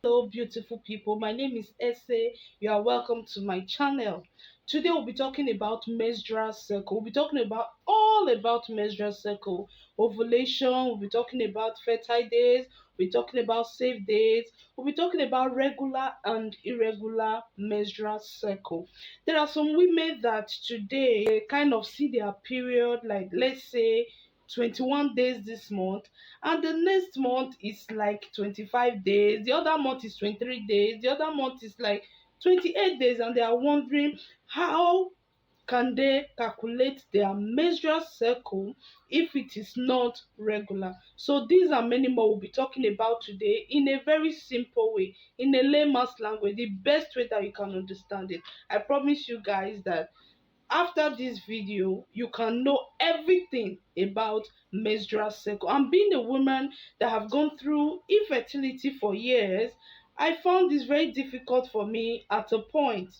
Hello, beautiful people. My name is Ese. You are welcome to my channel. Today we'll be talking about menstrual cycle. We'll be talking about all about menstrual cycle, ovulation. We'll be talking about fertile days. We'll be talking about safe days. We'll be talking about regular and irregular menstrual cycle. There are some women that today kind of see their period, like let's say 21 days this month, and the next month is like 25 days, the other month is 23 days, the other month is like 28 days, and they are wondering how can they calculate their menstrual cycle if it is not regular. So these are many more we'll be talking about today in a very simple way, in a layman's language, the best way that you can understand it. I promise you guys that after this video you can know everything about menstrual cycle. And being a woman that have gone through infertility for years, I found this very difficult for me at a point,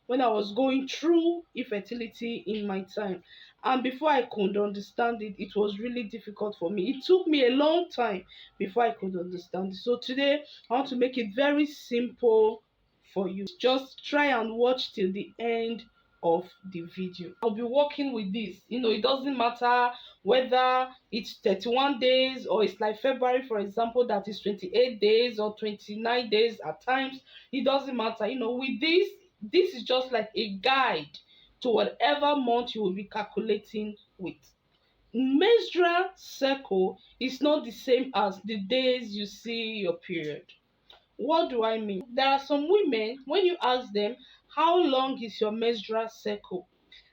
when I was going through infertility in my time. And before I could understand it, it was really difficult for me. It took me a long time before I could understand it. So today I want to make it very simple for you. Just try and watch till the end of the video. I'll be working with this. It doesn't matter whether it's 31 days or it's like February, for example, that is 28 days or 29 days at times. It doesn't matter. With this is just like a guide to whatever month you will be calculating with. Menstrual cycle is not the same as the days you see your period. What do I mean? There are some women, when you ask them, how long is your menstrual cycle?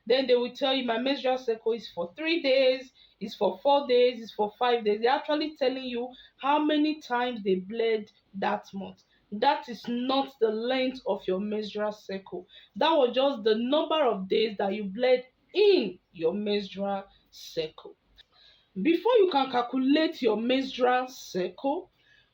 Then they will tell you, my menstrual cycle is for 3 days, it's for 4 days, it's for 5 days. They're actually telling you how many times they bled that month. That is not the length of your menstrual cycle. That was just the number of days that you bled in your menstrual cycle. Before you can calculate your menstrual cycle,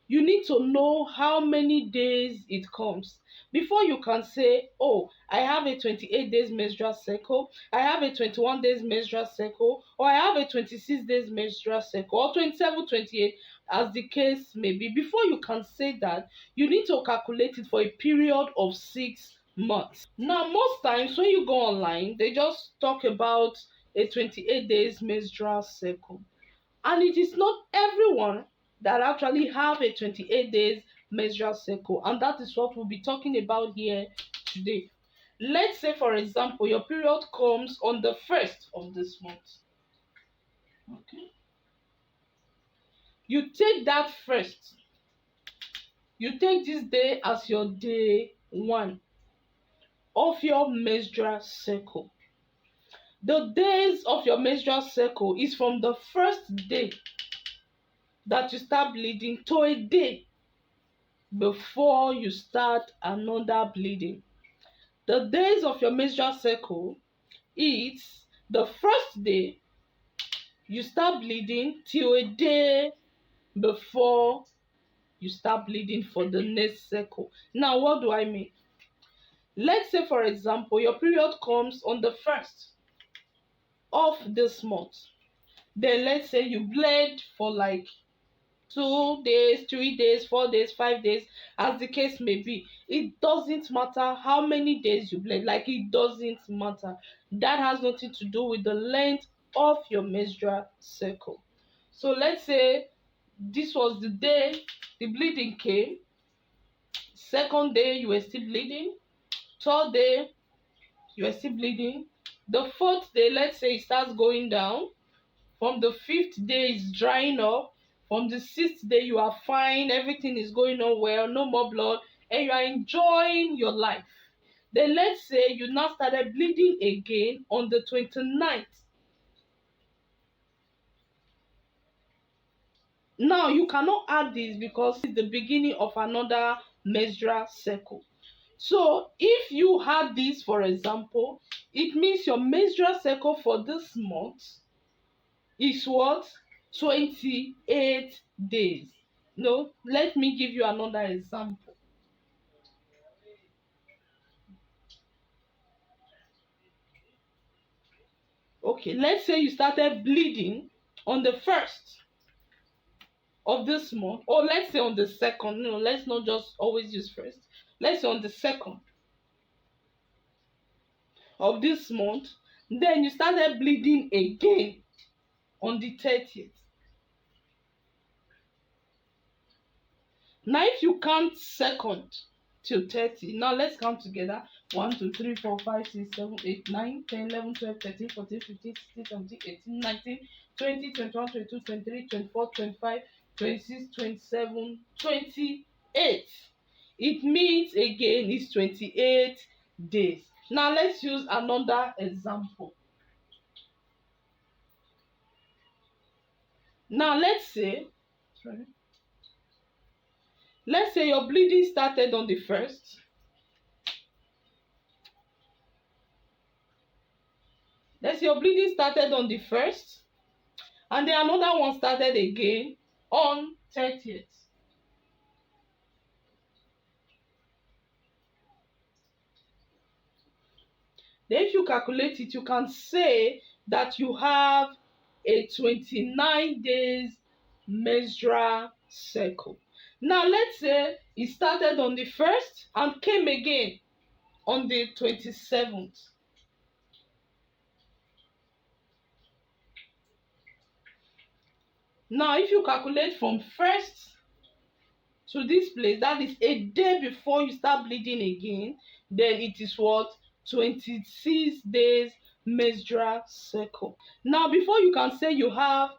you need to know how many days it comes before you can say, oh, I have a 28 days menstrual cycle, I have a 21 days menstrual cycle, or I have a 26 days menstrual cycle, or 27, 28, as the case may be. Before you can say that, you need to calculate it for a period of 6 months. Now, most times when you go online, they just talk about a 28 days menstrual cycle, and it is not everyone that actually have a 28 days menstrual cycle, and that is what we'll be talking about here today. Let's say, for example, your period comes on the 1st of this month. Okay, you take that first, you take this day as your day 1 of your menstrual cycle. The days of your menstrual cycle is from the first day that you start bleeding to a day before you start another bleeding. The days of your menstrual cycle is the first day you start bleeding till a day before you start bleeding for the next cycle. Now, what do I mean? Let's say, for example, your period comes on the 1st of this month. Then let's say you bled for like 2 days, 3 days, 4 days, 5 days, as the case may be. It doesn't matter how many days you bled, like it doesn't matter. That has nothing to do with the length of your menstrual cycle. So let's say this was the day the bleeding came. Second day, you were still bleeding. Third day, you were still bleeding. The fourth day, let's say it starts going down. From the fifth day, it's drying up. From the sixth day, you are fine. Everything is going on well. No more blood. And you are enjoying your life. Then let's say you now started bleeding again on the 29th. Now, you cannot add this because it's the beginning of another menstrual cycle. So, if you had this, for example, it means your menstrual cycle for this month is what? 28 days. No, let me give you another example. Okay, let's say you started bleeding on the 1st. of this month, or let's say on the second, let's not just always use first, let's say on the second of this month, then you started bleeding again on the 30th. Now if you count second till 30, now let's count together. 1 2 3 4 5 6 7 8 9 10 11 12 13 14 15 16 17 18 19 20 21 22 23 24 25 26 27 28. It means again it's 28 days. Now let's use another example. Now let's say your bleeding started on the first. Let's say your bleeding started on the first, and then another one started again on 30th. Then if you calculate it, you can say that you have a 29 days menstrual cycle. Now let's say it started on the first and came again on the 27th. Now if you calculate from first to this place, that is a day before you start bleeding again, then it is what? 26 days menstrual cycle. Now before you can say you have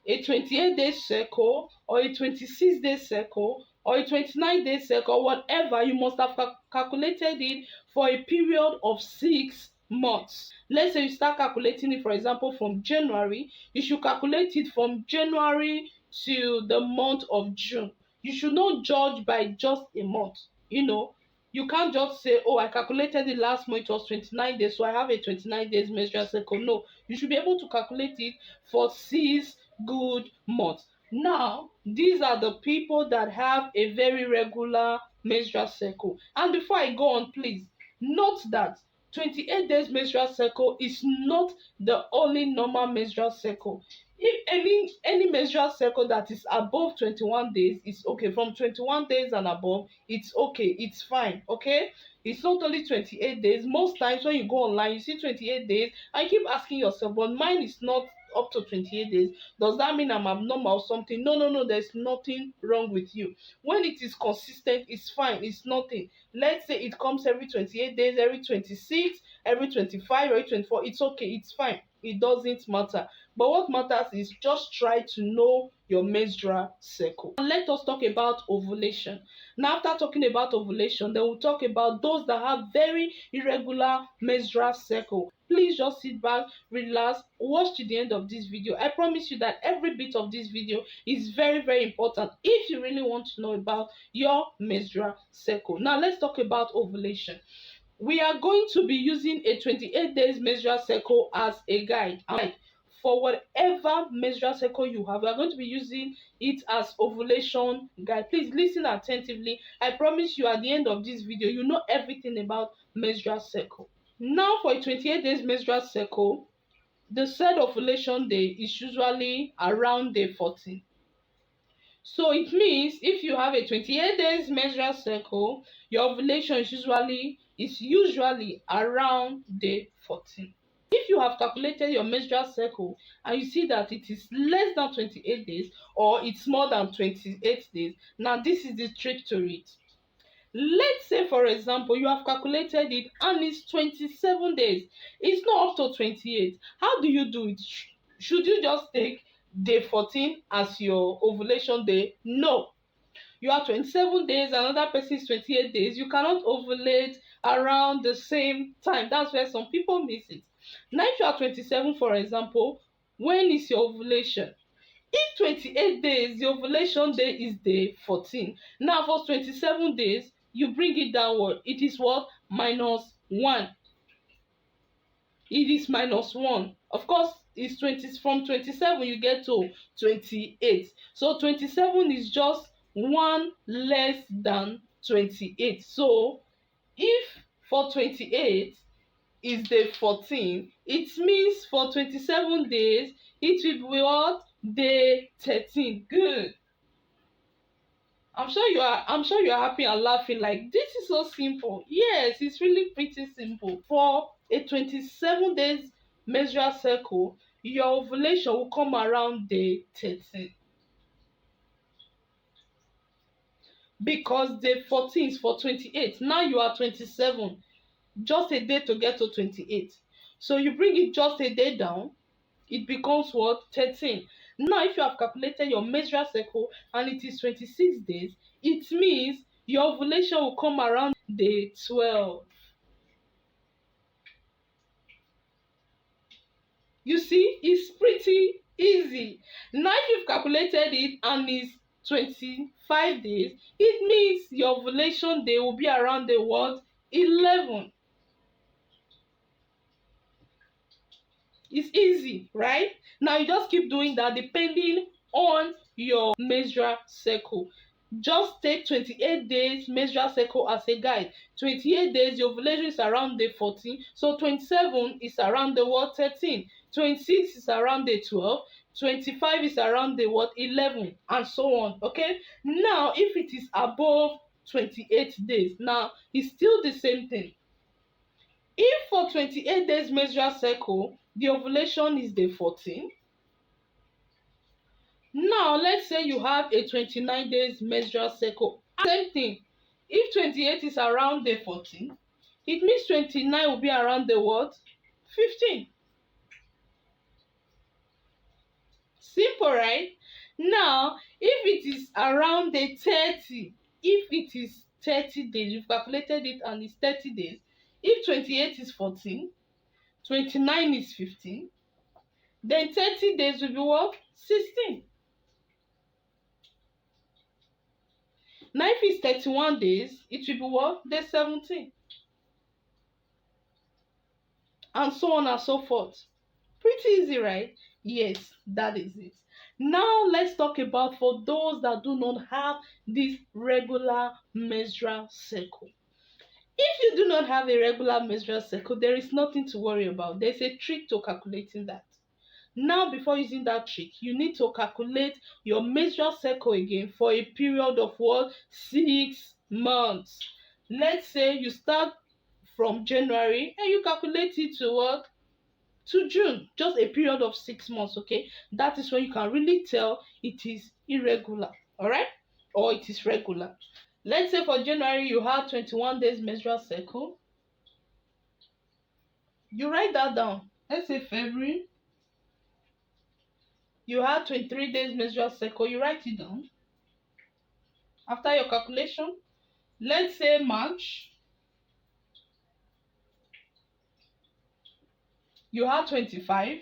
a 28-day cycle or a 26-day cycle or a 29-day cycle, whatever, you must have calculated it for a period of 6 months. Let's say you start calculating it, for example, from January. You should calculate it from January to the month of June. You should not judge by just a month. You can't just say, oh, I calculated it last month, it was 29 days, so I have a 29 days menstrual cycle. No, you should be able to calculate it for 6 good months. Now, these are the people that have a very regular menstrual cycle. And before I go on, please note that 28 days menstrual cycle is not the only normal menstrual cycle. If any menstrual cycle that is above 21 days is okay. From 21 days and above, it's okay, it's fine. Okay, it's not only 28 days. Most times when you go online, you see 28 days and you keep asking yourself, but mine is not up to 28 days. Does that mean I'm abnormal or something? No, there's nothing wrong with you. When it is consistent, it's fine, it's nothing. Let's say it comes every 28 days, every 26, every 25, every 24. It's okay, it's fine, it doesn't matter. But what matters is just try to know your menstrual cycle. And let us talk about ovulation. Now, after talking about ovulation, then we'll talk about those that have very irregular menstrual cycle. Please just sit back, relax, watch to the end of this video. I promise you that every bit of this video is very, very important if you really want to know about your menstrual cycle. Now, let's talk about ovulation. We are going to be using a 28 days menstrual cycle as a guide. For whatever menstrual cycle you have, we are going to be using it as ovulation guide. Please listen attentively. I promise you at the end of this video, you know everything about menstrual cycle. Now, for a 28 days menstrual cycle, the said ovulation day is usually around day 14. So it means if you have a 28 days menstrual cycle, your ovulation is usually around day 14. If you have calculated your menstrual cycle and you see that it is less than 28 days or it's more than 28 days, now this is the trick to it. Let's say, for example, you have calculated it and it's 27 days. It's not up to 28. How do you do it? Should you just take day 14 as your ovulation day? No. You have 27 days, another person is 28 days. You cannot ovulate around the same time. That's where some people miss it. Now, if you are 27, for example, when is your ovulation? If 28 days, the ovulation day is day 14. Now, for 27 days, you bring it downward. It is what? -1. It is -1. Of course, it's 20 from 27 you get to 28. So 27 is just one less than 28. So if for 28 is day 14, it means for 27 days it will be what? Day 13. Good. I'm sure you are happy and laughing like this is so simple. Yes, it's really pretty simple. For a 27 days menstrual cycle, your ovulation will come around day 13 because day 14 is for 28. Now you are 27, just a day to get to 28. So you bring it just a day down, it becomes what? 13. Now, if you have calculated your menstrual cycle and it is 26 days, it means your ovulation will come around day 12. You see, it's pretty easy. Now, if you've calculated it and it's 25 days, it means your ovulation day will be around the what? 11. It's easy, right? Now you just keep doing that depending on your menstrual cycle. Just take 28 days menstrual cycle as a guide. 28 days, your ovulation is around day 14. So 27 is around the what? 13. 26 is around day 12. 25 is around the what? 11. And so on. Okay? Now, if it is above 28 days, now it's still the same thing. If for 28 days menstrual cycle, the ovulation is day 14. Now, let's say you have a 29 days menstrual cycle. Same thing. If 28 is around day 14, it means 29 will be around the what? 15. Simple, right? Now, if it is around day 30, if it is 30 days, you've calculated it and it's 30 days. If 28 is 14, 29 is 15, then 30 days will be what? 16. Now, if it's 31 days, it will be what? Day 17. And so on and so forth. Pretty easy, right? Yes, that is it. Now, let's talk about for those that do not have this regular menstrual cycle. If you do not have a regular menstrual cycle, there is nothing to worry about. There's a trick to calculating that. Now, before using that trick, you need to calculate your menstrual cycle again for a period of what? 6 months. Let's say you start from January and you calculate it to what? To June. Just a period of 6 months, okay? That is when you can really tell it is irregular, all right? Or it is regular. Let's say for January you had 21 days menstrual cycle. You write that down. Let's say February you had 23 days menstrual cycle. You write it down after your calculation. Let's say March you had 25.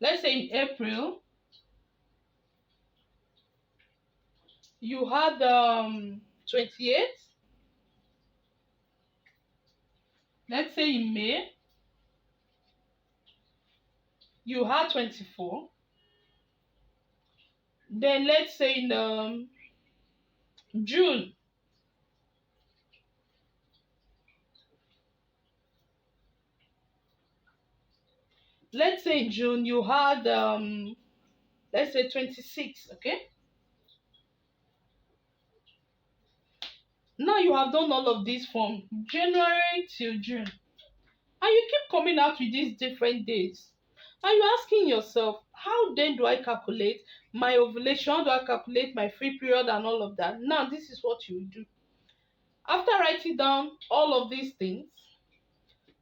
Let's say in April you had 28. Let's say in May you had 24. Then let's say in June you had let's say 26. Okay, now you have done all of this from January till June, and you keep coming out with these different days, and you're asking yourself, how then do I calculate my ovulation? How do I calculate my free period and all of that? Now this is what you do. After writing down all of these things,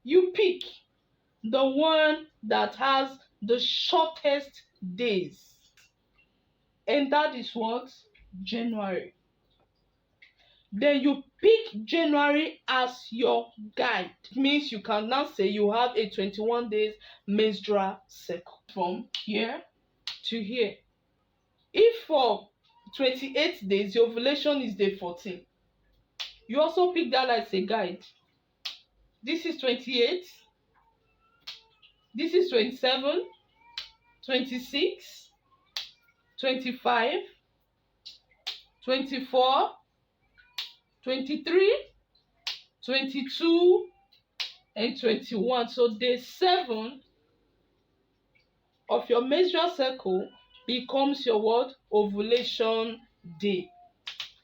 you pick the one that has the shortest days, and that is what? January. Then you pick January as your guide. It means you can now say you have a 21 days menstrual cycle from here to here. If for 28 days your ovulation is day 14, you also pick that as a guide. This is 28, this is 27, 26, 25, 24, 23, 22, and 21. So day 7 of your menstrual cycle becomes your what? Ovulation day.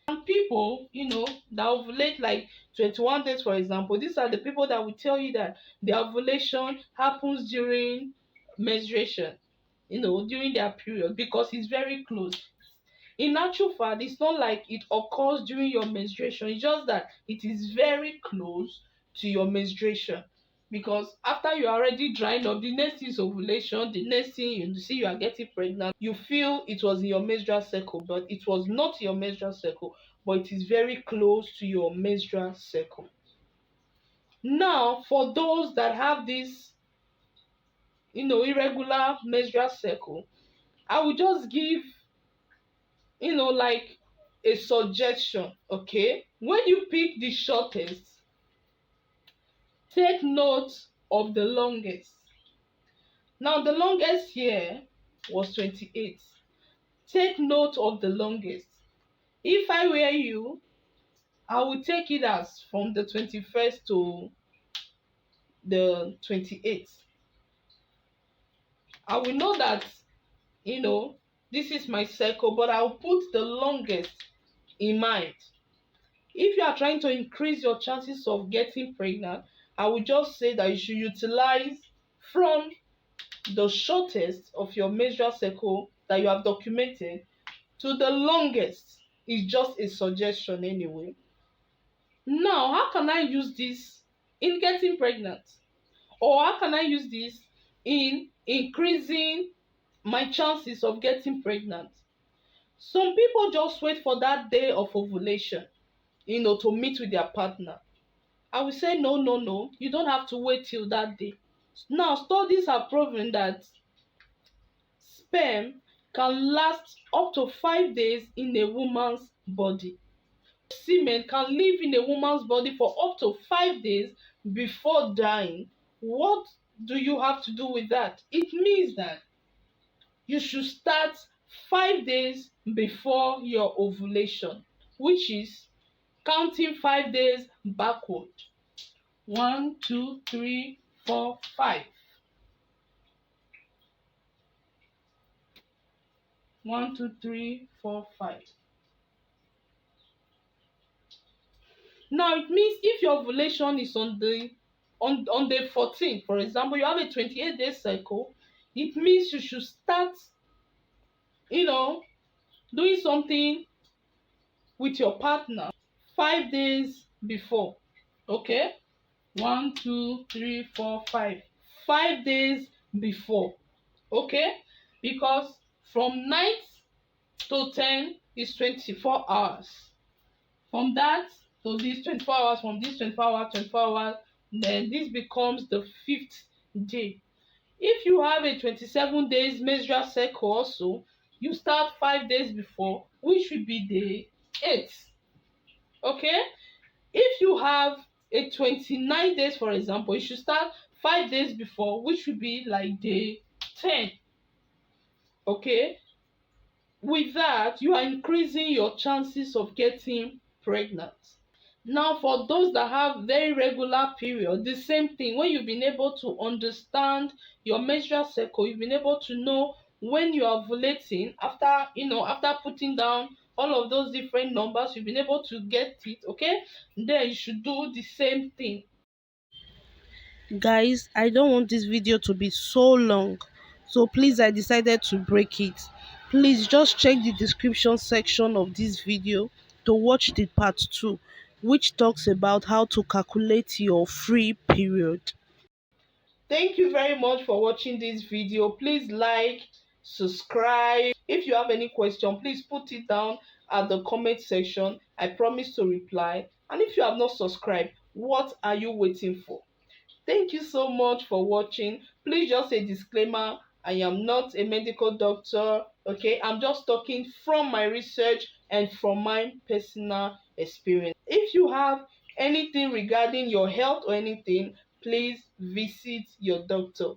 And people, that ovulate like 21 days, for example, these are the people that will tell you that their ovulation happens during menstruation, during their period, because it's very close. In actual fact, it's not like it occurs during your menstruation, it's just that it is very close to your menstruation. Because after you are already drying up, the next thing is ovulation, the next thing you see you are getting pregnant, you feel it was in your menstrual cycle, but it was not your menstrual cycle, but it is very close to your menstrual cycle. Now, for those that have this, irregular menstrual cycle, I will just give, like a suggestion. Okay, when you pick the shortest, take note of the longest. Now, the longest here was 28. Take note of the longest. If I were you, I would take it as from the 21st to the 28th. I will know that, this is my cycle, but I'll put the longest in mind. If you are trying to increase your chances of getting pregnant, I would just say that you should utilize from the shortest of your menstrual cycle that you have documented to the longest. Is just a suggestion anyway. Now, how can I use this in getting pregnant? Or how can I use this in increasing my chances of getting pregnant? Some people just wait for that day of ovulation, to meet with their partner. I will say, no, no, no. You don't have to wait till that day. Now, studies have proven that sperm can last up to 5 days in a woman's body. Semen can live in a woman's body for up to 5 days before dying. What do you have to do with that? It means that you should start 5 days before your ovulation, which is counting 5 days backward. 1, 2, 3, 4, 5. 1, 2, 3, 4, 5. Now it means if your ovulation is on day 14, for example, you have a 28-day cycle, it means you should start, doing something with your partner 5 days before. Okay? 1, 2, 3, 4, 5. 5 days before. Okay? Because from night to 10 is 24 hours. From that to this 24 hours, from this 24 hours, 24 hours, then this becomes the 5th day. If you have a 27 days menstrual cycle also, you start 5 days before, which will be day 8. Okay? If you have a 29 days, for example, you should start 5 days before, which will be like day 10. Okay? With that, you are increasing your chances of getting pregnant. Now, for those that have very regular period, the same thing. When you've been able to understand your menstrual cycle, you've been able to know when you are ovulating after, after putting down all of those different numbers, you've been able to get it, okay? Then you should do the same thing. Guys, I don't want this video to be so long, so please, I decided to break it. Please just check the description section of this video to watch the part 2, which talks about how to calculate your free period. Thank you very much for watching this video. Please like, subscribe. If you have any question, please put it down at the comment section. I promise to reply. And if you have not subscribed, what are you waiting for? Thank you so much for watching. Please, just a disclaimer, I am not a medical doctor. Okay, I'm just talking from my research and from my personal experience. If you have anything regarding your health or anything, please visit your doctor.